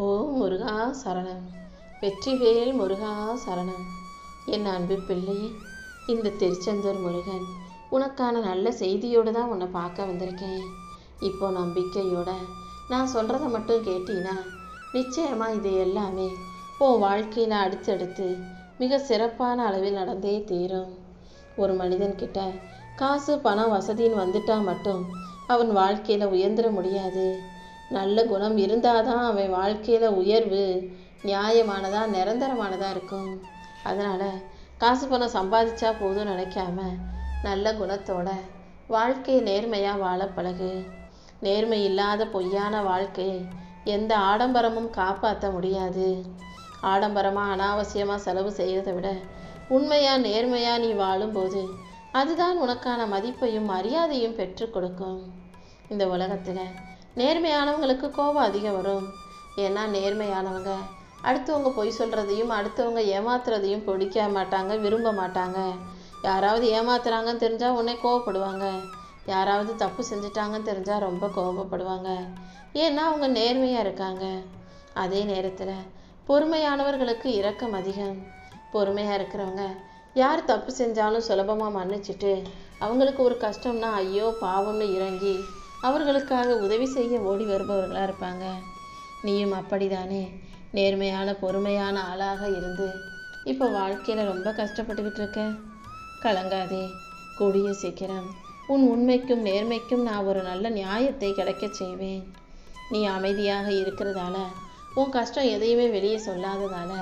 ஓ முருகா சரணம். வெற்றிவேல் முருகா சரணம். என் அன்பு பிள்ளையே, இந்த திருச்செந்தூர் முருகன் உனக்கான நல்ல செய்தியோடு தான் உன்னை பார்க்க வந்திருக்கேன். இப்போ நம்பிக்கையோட நான் சொல்கிறத மட்டும் கேட்டீன்னா நிச்சயமாக இது எல்லாமே உன் வாழ்க்கையில் அடுத்தடுத்து மிக சிறப்பான அளவில் நடந்தே தீரும். ஒரு மனிதன்கிட்ட காசு பணம் வசதின்னு வந்துட்டா மட்டும் அவன் வாழ்க்கையில் உயர்ந்துட முடியாது. நல்ல குணம் இருந்தால் தான் அவன் வாழ்க்கையில் உயர்வு நியாயமானதாக நிரந்தரமானதாக இருக்கும். அதனால் காசு பணம் சம்பாதிச்சா போதும் நினைக்காம நல்ல குணத்தோட வாழ்க்கையை நேர்மையாக வாழ பழகு. நேர்மை இல்லாத பொய்யான வாழ்க்கையை எந்த ஆடம்பரமும் காப்பாற்ற முடியாது. ஆடம்பரமாக அனாவசியமாக செலவு செய்கிறத விட உண்மையாக நேர்மையாக நீ வாழும்போது அதுதான் உனக்கான மதிப்பையும் மரியாதையும் பெற்று கொடுக்கும். இந்த உலகத்தில் நேர்மையானவங்களுக்கு கோபம் அதிகம் வரும். ஏன்னா நேர்மையானவங்க அடுத்தவங்க பொய் சொல்கிறதையும் அடுத்தவங்க ஏமாத்துறதையும் பிடிக்க மாட்டாங்க, விரும்ப மாட்டாங்க. யாராவது ஏமாத்துறாங்கன்னு தெரிஞ்சால் உடனே கோவப்படுவாங்க. யாராவது தப்பு செஞ்சிட்டாங்கன்னு தெரிஞ்சால் ரொம்ப கோபப்படுவாங்க. ஏன்னா அவங்க நேர்மையாக இருக்காங்க. அதே நேரத்தில் பொறுமையானவர்களுக்கு இரக்கம் அதிகம். பொறுமையாக இருக்கிறவங்க யார் தப்பு செஞ்சாலும் சுலபமாக மன்னிச்சுட்டு அவங்களுக்கு ஒரு கஷ்டம்னா ஐயோ பாவம்னு இறங்கி அவர்களுக்காக உதவி செய்ய ஓடி வருபவர்களாக இருப்பாங்க. நீயும் அப்படிதானே நேர்மையான பொறுமையான ஆளாக இருந்து இப்போ வாழ்க்கையில் ரொம்ப கஷ்டப்பட்டுக்கிட்டு இருக்க. கலங்காதே, கூடிய சீக்கிரம் உன் உண்மைக்கும் நேர்மைக்கும் நான் ஒரு நல்ல நியாயத்தை கிடைக்க செய்வேன். நீ அமைதியாக இருக்கிறதால, உன் கஷ்டம் எதையுமே வெளியே சொல்லாததால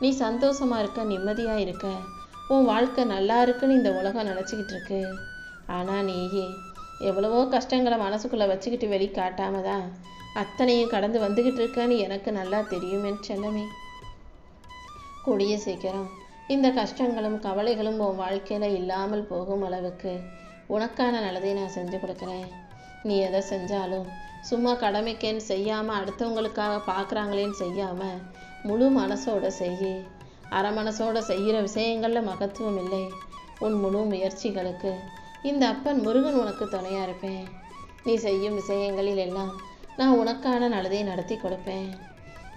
நீ சந்தோஷமாக இருக்க, நிம்மதியாக இருக்க, உன் வாழ்க்கை நல்லா இருக்குன்னு இந்த உலகம் நினச்சிக்கிட்டு இருக்கு. ஆனால் நீயே எவ்வளவோ கஷ்டங்களை மனசுக்குள்ளே வச்சுக்கிட்டு வெளிக்காட்டாம தான் அத்தனையும் கடந்து வந்துக்கிட்டு இருக்கன்னு எனக்கு நல்லா தெரியும் என் செல்லமே. கூடிய சீக்கிரம் இந்த கஷ்டங்களும் கவலைகளும் உன் வாழ்க்கையில் இல்லாமல் போகும் அளவுக்கு உனக்கான நல்லதை நான் செஞ்சு கொடுக்குறேன். நீ எதை செஞ்சாலும் சும்மா கடமைக்கேன்னு செய்யாமல் அடுத்தவங்களுக்காக பார்க்குறாங்களேன்னு செய்யாமல் முழு மனசோட செய்யி. அரை மனசோட செய்கிற விஷயங்களில் மகத்துவம் இல்லை. உன் முழு முயற்சிகளுக்கு இந்த அப்பன் முருகன் உனக்கு துணையாக இருப்பேன். நீ செய்யும் விஷயங்களில் எல்லாம் நான் உனக்கான நல்லதை நடத்தி கொடுப்பேன்.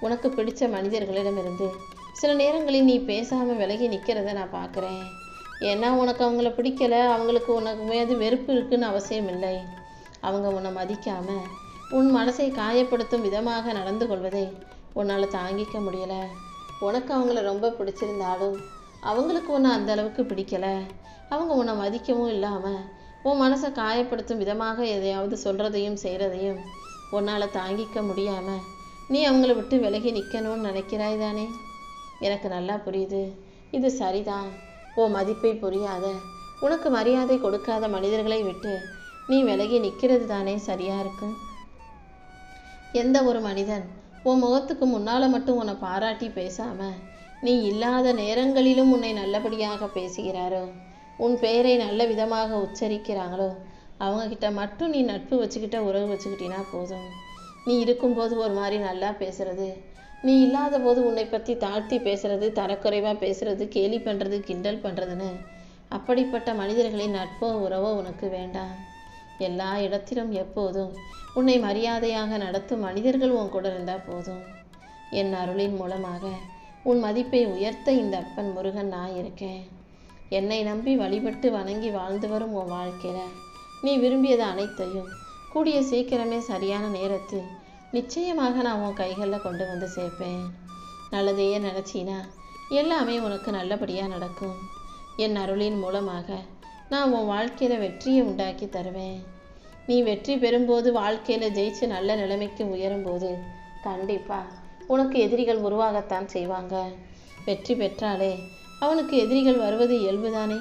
உனக்கு பிடிச்ச மனிதர்களிடமிருந்து சில நேரங்களில் நீ பேசாமல் விலகி நிற்கிறத நான் பார்க்குறேன். ஏன்னா உனக்கு அவங்கள பிடிக்கலை, அவங்களுக்கு உனக்கு மீது வெறுப்பு இருக்குன்னு அவசியம் இல்லை. அவங்க உன்னை மதிக்காமல் உன் மனசை காயப்படுத்தும் விதமாக நடந்து கொள்வதை உன்னால் தாங்கிக்க முடியலை. உனக்கு அவங்கள ரொம்ப பிடிச்சிருந்தாலும் அவங்களுக்கு உன்னை அந்த அளவுக்கு பிடிக்கலை. அவங்க உன்னை மதிக்கவும் இல்லாமல் உன் மனசை காயப்படுத்தும் விதமாக எதையாவது சொல்கிறதையும் செய்கிறதையும் உன்னால் தாங்கிக்க முடியாமல் நீ அவங்கள விட்டு விலகி நிற்கணும்னு நினைக்கிறாய் தானே? எனக்கு நல்லா புரியுது. இது சரிதான். உன் மதிப்பை புரியாத, உனக்கு மரியாதை கொடுக்காத மனிதர்களை விட்டு நீ விலகி நிற்கிறது தானே சரியாக இருக்கும். எந்த ஒரு மனிதன் உன் முகத்துக்கு முன்னால் மட்டும் உன்னை பாராட்டி பேசாமல் நீ இல்லாத நேரங்களிலும் உன்னை நல்லபடியாக பேசுகிறாரோ, உன் பெயரை நல்ல விதமாக உச்சரிக்கிறாங்களோ அவங்கக்கிட்ட மட்டும் நீ நட்பு வச்சுக்கிட்ட, உறவு வச்சுக்கிட்டினா போதும். நீ இருக்கும்போது ஒரு மாதிரி நல்லா பேசுறது, நீ இல்லாத போது உன்னை பற்றி தாழ்த்தி பேசுறது, தரக்குறைவாக பேசுறது, கேலி பண்ணுறது, கிண்டல் பண்ணுறதுன்னு அப்படிப்பட்ட மனிதர்களின் நட்போ உறவோ உனக்கு வேண்டாம். எல்லா இடத்திலும் எப்போதும் உன்னை மரியாதையாக நடத்தும் மனிதர்கள் உன் கூட இருந்தால் போதும். என் அருளின் மூலமாக உன் மதிப்பை உயர்த்த இந்த அப்பன் முருகன் நான் இருக்கேன். என்னை நம்பி வழிபட்டு வணங்கி வாழ்ந்து வரும் உன் வாழ்க்கையில் நீ விரும்பியது அனைத்தையும் கூடிய சீக்கிரமே சரியான நேரத்தில் நிச்சயமாக நான் உன் கைகளில் கொண்டு வந்து சேர்ப்பேன். நல்லதையே நினச்சினா எல்லாமே உனக்கு நல்லபடியாக நடக்கும். என் அருளின் மூலமாக நான் உன் வாழ்க்கையில் வெற்றியை உண்டாக்கி தருவேன். நீ வெற்றி பெறும்போது, வாழ்க்கையில் ஜெயிச்சு நல்ல நிலைமைக்கு உயரும்போது கண்டிப்பாக உனக்கு எதிரிகள் உருவாகத்தான் செய்வாங்க. வெற்றி பெற்றாலே அவனுக்கு எதிரிகள் வருவது இயல்புதானே.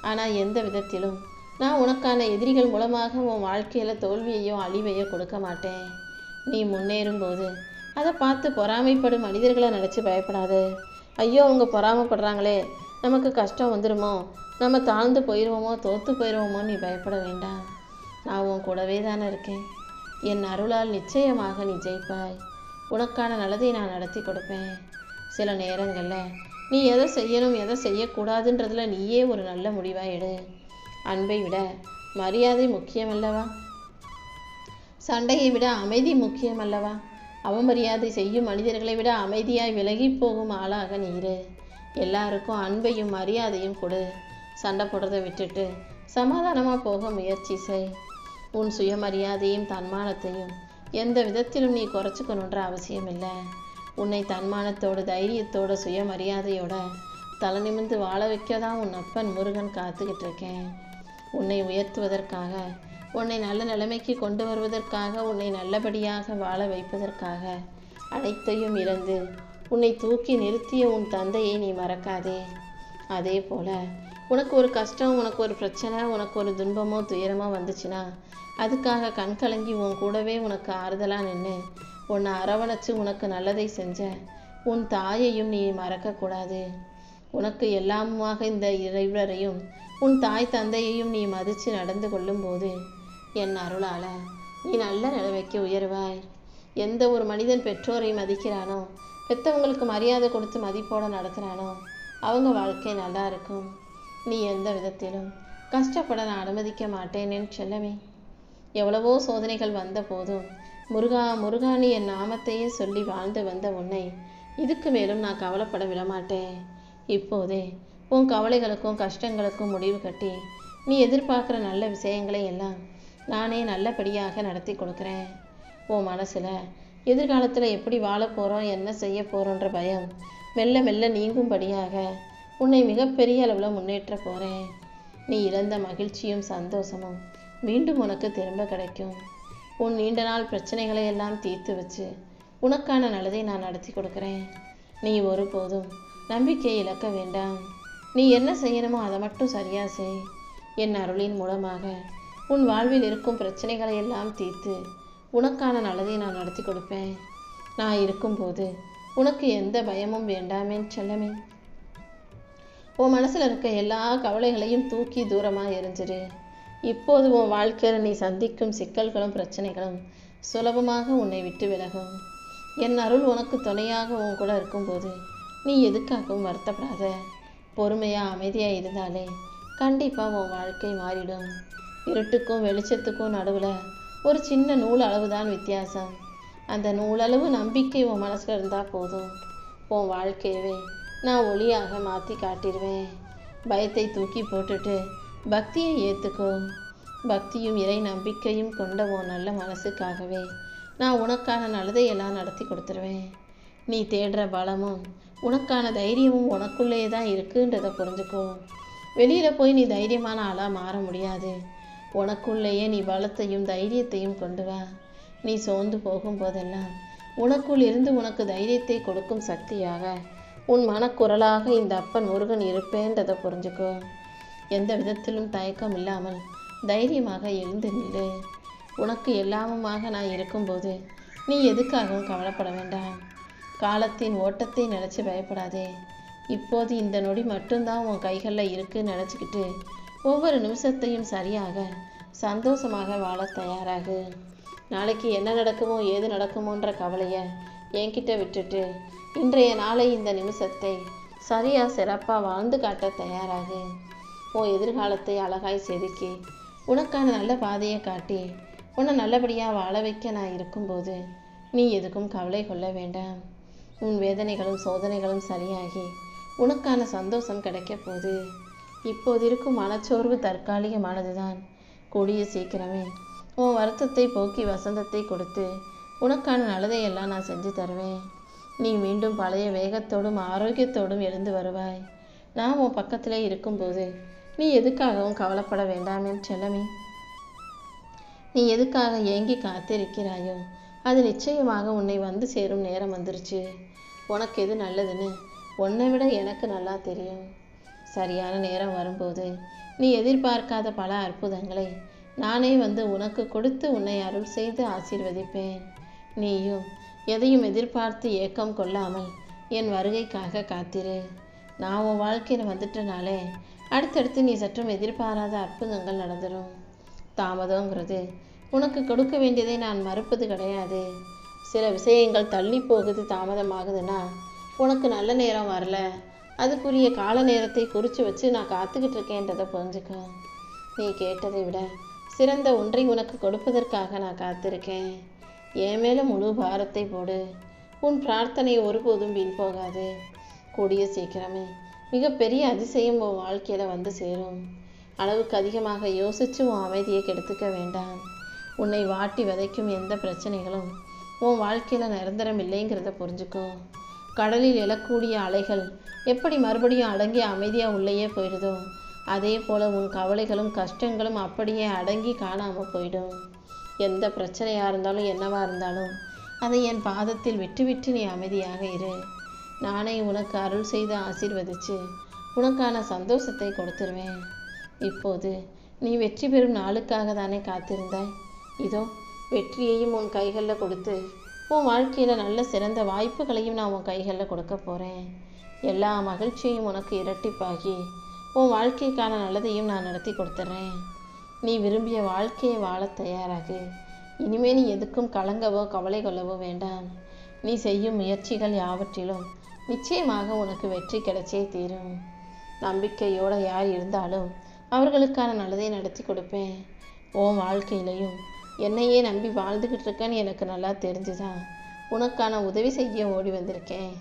ஆனால் எந்த விதத்திலும் நான் உனக்கான எதிரிகள் மூலமாக உன் வாழ்க்கையில் தோல்வியையோ அழிவையோ கொடுக்க மாட்டேன். நீ முன்னேறும்போது அதை பார்த்து பொறாமைப்படும் மனிதர்களை நினச்சி பயப்படாது. ஐயோ அவங்க பொறாமைப்படுறாங்களே, நமக்கு கஷ்டம் வந்துடுமோ, நம்ம தாழ்ந்து போயிடுவோமோ, தோற்று போயிடுவோமோ நீ பயப்பட வேண்டாம். நான் உன் கூடவே தானே இருக்கேன். என் அருளால் நிச்சயமாக நீ ஜெயிப்பாய். உனக்கான நல்லதை நான் நடத்தி கொடுப்பேன். சில நேரங்களில் நீ எதை செய்யணும் எதை செய்யக்கூடாதுன்றதுல நீயே ஒரு நல்ல முடிவாக எடு. அன்பை விட மரியாதை முக்கியமல்லவா? சண்டையை விட அமைதி முக்கியமல்லவா? அவமரியாதை செய்யும் மனிதர்களை விட அமைதியாய் விலகி போகும் ஆளாக நீரு. எல்லாருக்கும் அன்பையும் மரியாதையும் கொடு. சண்டை போடுறதை விட்டுட்டு சமாதானமாக போக முயற்சி செய். உன் சுயமரியாதையும் தன்மானத்தையும் எந்த விதத்திலும் நீ குறைச்சிக்கணுன்ற அவசியம் இல்லை. உன்னை தன்மானத்தோடு தைரியத்தோட சுயமரியாதையோட தலை நிமிர்ந்து வாழ வைக்க தான் உன் அப்பன் முருகன் காத்துக்கிட்டு இருக்கேன். உன்னை உயர்த்துவதற்காக, உன்னை நல்ல நிலைமைக்கு கொண்டு வருவதற்காக, உன்னை நல்லபடியாக வாழ வைப்பதற்காக அனைத்தையும் இழந்து உன்னை தூக்கி நிறுத்திய உன் தந்தையை நீ மறக்காதே. அதே போல் உனக்கு ஒரு கஷ்டம், உனக்கு ஒரு பிரச்சனை, உனக்கு ஒரு துன்பமோ துயரமோ வந்துச்சுன்னா அதுக்காக கண் கலங்கி உன் கூடவே உனக்கு ஆறுதலாக நின்று உன்னை அரவணைச்சு உனக்கு நல்லதை செஞ்ச உன் தாயையும் நீ மறக்கக்கூடாது. உனக்கு எல்லாமுமாக இந்த இறைவரையும் உன் தாய் தந்தையையும் நீ மதித்து நடந்து கொள்ளும்போது என் அருளால் நீ நல்ல நிலைமைக்கு உயர்வாய். எந்த ஒரு மனிதன் பெற்றோரை மதிக்கிறானோ, பெற்றவங்களுக்கு மரியாதை கொடுத்து மதிப்போடு நடத்துகிறானோ அவங்க வாழ்க்கை நல்லா இருக்கும். நீ எந்த விதத்திலும் கஷ்டப்பட நான் அனுமதிக்க மாட்டேன் என் செல்லமே. எவ்வளவோ சோதனைகள் வந்த போதும் முருகா முருகா நீ என் நாமத்தையே சொல்லி வாழ்ந்து வந்த உன்னை இதுக்கு மேலும் நான் கவலைப்பட விடமாட்டேன். இப்போதே உன் கவலைகளுக்கும் கஷ்டங்களுக்கும் முடிவு கட்டி நீ எதிர்பார்க்குற நல்ல விஷயங்களை எல்லாம் நானே நல்லபடியாக நடத்தி கொடுக்குறேன். உன் மனசில் எதிர்காலத்தில் எப்படி வாழ போகிறோம், என்ன செய்ய போகிறோன்ற பயம் மெல்ல மெல்ல நீங்கும்படியாக உன்னை மிகப்பெரிய அளவில் முன்னேற்ற போகிறேன். நீ இழந்த மகிழ்ச்சியும் சந்தோஷமும் மீண்டும் உனக்கு திரும்ப கிடைக்கும். உன் நீண்ட நாள் பிரச்சனைகளை எல்லாம் தீர்த்து வச்சு உனக்கான நல்லதை நான் நடத்தி கொடுக்குறேன். நீ ஒருபோதும் நம்பிக்கையை இழக்க வேண்டாம். நீ என்ன செய்யணுமோ அதை மட்டும் சரியாக செய். என் அருளின் மூலமாக உன் வாழ்வில் இருக்கும் பிரச்சனைகளை எல்லாம் தீர்த்து உனக்கான நல்லதை நான் நடத்தி கொடுப்பேன். நான் இருக்கும்போது உனக்கு எந்த பயமும் வேண்டாமேன் செல்லமே. உன் மனசில் இருக்க எல்லா கவலைகளையும் தூக்கி தூரமாக எரிஞ்சிரு. இப்போது உன் வாழ்க்கையில் நீ சந்திக்கும் சிக்கல்களும் பிரச்சனைகளும் சுலபமாக உன்னை விட்டு விலகும். என் அருள் உனக்கு துணையாக உன் கூட இருக்கும்போது நீ எதுக்காகவும் வருத்தப்படாத. பொறுமையாக அமைதியாக இருந்தாலே கண்டிப்பாக உன் வாழ்க்கை மாறிடும். இருட்டுக்கும் வெளிச்சத்துக்கும் நடுவில் ஒரு சின்ன நூல் அளவு தான் வித்தியாசம். அந்த நூலளவு நம்பிக்கை உன் மனசில் இருந்தால் போதும். உன் வாழ்க்கையவே நான் ஒளியாக மாற்றி காட்டிடுவேன். பயத்தை தூக்கி போட்டுட்டு பக்தியை ஏற்றுக்கோ. பக்தியும் இறை நம்பிக்கையும் கொண்ட உன் நல்ல மனசுக்காகவே நான் உனக்கான நல்லதை எல்லாம் நடத்தி கொடுத்துருவேன். நீ தேடுற பலமும் உனக்கான தைரியமும் உனக்குள்ளே தான் இருக்குன்றதை புரிஞ்சுக்கோ. வெளியில் போய் நீ தைரியமான ஆளாக மாற முடியாது. உனக்குள்ளேயே நீ பலத்தையும் தைரியத்தையும் கொண்டு வா. நீ சோர்ந்து போகும்போதெல்லாம் உனக்குள் இருந்து உனக்கு தைரியத்தை கொடுக்கும் சக்தியாக உன் மனக்குரலாக இந்த அப்பன் முருகன் இருப்பேன்றதை புரிஞ்சுக்கோ. எந்த விதத்திலும் தயக்கம் இல்லாமல் தைரியமாக எழுந்து நில்லு. உனக்கு எல்லாமுமாக நான் இருக்கும்போது நீ எதுக்காகவும் கவலைப்பட வேண்டாம். காலத்தின் ஓட்டத்தை நினச்சி பயப்படாதே. இப்போது இந்த நொடி மட்டும்தான் உன் கைகளில் இருக்குன்னு நினச்சிக்கிட்டு ஒவ்வொரு நிமிஷத்தையும் சரியாக சந்தோஷமாக வாழ தயாராகு. நாளைக்கு என்ன நடக்குமோ ஏது நடக்குமோன்ற கவலையை என்கிட்ட விட்டுட்டு இன்றைய நாளை இந்த நிமிஷத்தை சரியாக சிறப்பாக வாழ்ந்து காட்ட தயாராகு. உன் எதிர்காலத்தை அழகாய் செதுக்கி உனக்கான நல்ல பாதையை காட்டி உன்னை நல்லபடியாக வாழ வைக்க நான் இருக்கும்போது நீ எதுக்கும் கவலை கொள்ள வேண்டாம். உன் வேதனைகளும் சோதனைகளும் சரியாகி உனக்கான சந்தோஷம் கிடைக்க போகுது. இப்போது இருக்கும் மனச்சோர்வு தற்காலிகமானது தான். கூடிய சீக்கிரமே உன் வருத்தத்தை போக்கி வசந்தத்தை கொடுத்து உனக்கான நல்லதையெல்லாம் நான் செஞ்சு தருவேன். நீ மீண்டும் பழைய வேகத்தோடும் ஆரோக்கியத்தோடும் எழுந்து வருவாய். நான் உன் பக்கத்திலே இருக்கும்போது நீ எதுக்காகவும் கவலைப்பட வேண்டாமே செல்லமே. நீ எதுக்காக ஏங்கி காத்திருக்கிறாயோ அது நிச்சயமாக உன்னை வந்து சேரும் நேரம் வந்துருச்சு. உனக்கு எது நல்லதுன்னு உன்னை விட எனக்கு நல்லா தெரியும். சரியான நேரம் வரும்போது நீ எதிர்பார்க்காத பல அற்புதங்களை நானே வந்து உனக்கு கொடுத்து உன்னை அருள் செய்து ஆசீர்வதிப்பேன். நீயும் எதையும் எதிர்பார்த்து ஏக்கம் கொள்ளாமல் என் வருகைக்காக காத்திரு. நான் உன் வாழ்க்கையில் வந்துட்டனாலே அடுத்தடுத்து நீ சற்றும் எதிர்பாராத அற்புதங்கள் நடந்துடும். தாமதங்கிறது உனக்கு கொடுக்க வேண்டியதை நான் மறுப்பது கிடையாது. சில விஷயங்கள் தள்ளி போகுது, தாமதமாகுதுன்னா உனக்கு நல்ல நேரம் வரல, அதுக்குரிய கால நேரத்தை குறித்து வச்சு நான் காத்துக்கிட்டு இருக்கேன்றதை புரிஞ்சுக்க. நீ கேட்டதை விட சிறந்த ஒன்றை உனக்கு கொடுப்பதற்காக நான் காத்திருக்கேன். என் மேலே முழு பாரத்தை போடு. உன் பிரார்த்தனை ஒருபோதும் வீண் போகாது. கூடிய சீக்கிரமே மிகப்பெரிய அதிசயம் உன் வாழ்க்கையில் வந்து சேரும். அளவுக்கு அதிகமாக யோசித்து உன் அமைதியை கெடுத்துக்க வேண்டாம். உன்னை வாட்டி விதைக்கும் எந்த பிரச்சனைகளும் உன் வாழ்க்கையில் நிரந்தரம் இல்லைங்கிறத புரிஞ்சுக்கோ. கடலில் எழக்கூடிய அலைகள் எப்படி மறுபடியும் அடங்கி அமைதியாக உள்ளேயே போயிடுதோ, அதே போல் உன் கவலைகளும் கஷ்டங்களும் அப்படியே அடங்கி காணாமல் போயிடும். எந்த பிரச்சனையாக இருந்தாலும் என்னவாக இருந்தாலும் அதை என் பாதத்தில் விட்டு நீ அமைதியாக இரு. நானே உனக்கு அருள் செய்து ஆசீர்வதித்து உனக்கான சந்தோஷத்தை கொடுத்துருவேன். இப்போது நீ வெற்றி பெறும் நாளுக்காக தானே காத்திருந்தாய். இதோ வெற்றியையும் உன் கைகளில் கொடுத்து உன் வாழ்க்கையில் நல்ல சிறந்த வாய்ப்புகளையும் நான் உன் கைகளில் கொடுக்க போகிறேன். எல்லா மகிழ்ச்சியையும் உனக்கு இரட்டிப்பாகி உன் வாழ்க்கைக்கான நல்லதையும் நான் நடத்தி கொடுத்துட்றேன். நீ விரும்பிய வாழ்க்கையை வாழ தயாராகு. இனிமேல் நீ எதுக்கும் கலங்கவோ கவலை கொள்ளவோ வேண்டாம். நீ செய்யும் முயற்சிகள் யாவற்றிலும் நிச்சயமாக உனக்கு வெற்றி கிடைச்சே தீரும். நம்பிக்கையோடு யார் இருந்தாலும் அவர்களுக்கான நல்லதை நடத்தி கொடுப்பேன். உன் வாழ்க்கையிலையும் என்னையே நம்பி வாழ்ந்துக்கிட்டு இருக்கேன்னு எனக்கு நல்லா தெரிஞ்சுதான் உனக்கான உதவி செய்ய ஓடி வந்திருக்கேன்.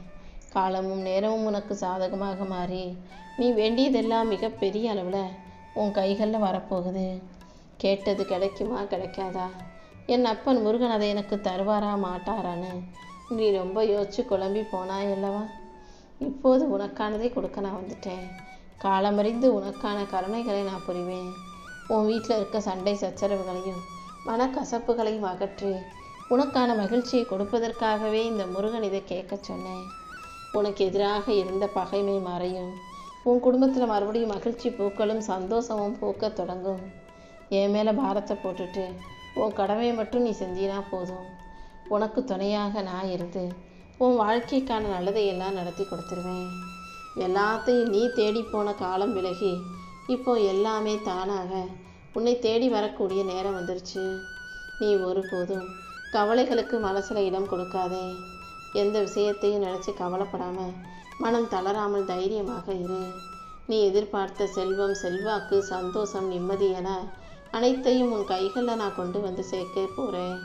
காலமும் நேரமும் உனக்கு சாதகமாக மாறி நீ வேண்டியதெல்லாம் மிகப்பெரிய அளவில் உன் கைகளில் வரப்போகுது. கேட்டது கிடைக்குமா கிடைக்காதா, என் அப்பன் முருகன் அதை எனக்கு தருவாரா மாட்டாரான்னு நீ ரொம்ப யோசிச்சு குழம்பி போனாய் அல்லவா? இப்போது உனக்கானதை கொடுக்க நான் வந்துட்டேன். காலமறிந்து உனக்கான கருணைகளை நான் புரிவேன். உன் வீட்டில் இருக்க சண்டை சச்சரவுகளையும் மனக்கசப்புகளையும் அகற்றி உனக்கான மகிழ்ச்சியை கொடுப்பதற்காகவே இந்த முருகன் இதை கேட்க சொன்னேன். உனக்கு எதிராக இருந்த பகைமை மறையும். உன் குடும்பத்தில் மறுபடியும் மகிழ்ச்சி பூக்களும் சந்தோஷமும் பூக்க தொடங்கும். என் மேலே பாரத்தை போட்டுட்டு உன் கடமையை மட்டும் நீ செஞ்சினா போதும். உனக்கு துணையாக நான் இருந்து உன் வாழ்க்கைக்கான நல்லதையெல்லாம் நடத்தி கொடுத்துருவேன். எல்லாத்தையும் நீ தேடி போன காலம் விலகி இப்போ எல்லாமே தானாக உன்னை தேடி வரக்கூடிய நேரம் வந்துருச்சு. நீ ஒருபோதும் கவலைகளுக்கு மனசில் இடம் கொடுக்காதே. எந்த விஷயத்தையும் நினச்சி கவலைப்படாமல் மனம் தளராமல் தைரியமாக இரு. நீ எதிர்பார்த்த செல்வம், செல்வாக்கு, சந்தோஷம், நிம்மதி என அனைத்தையும் உன் கைகளில் நான் கொண்டு வந்து சேர்க்க போகிறேன்.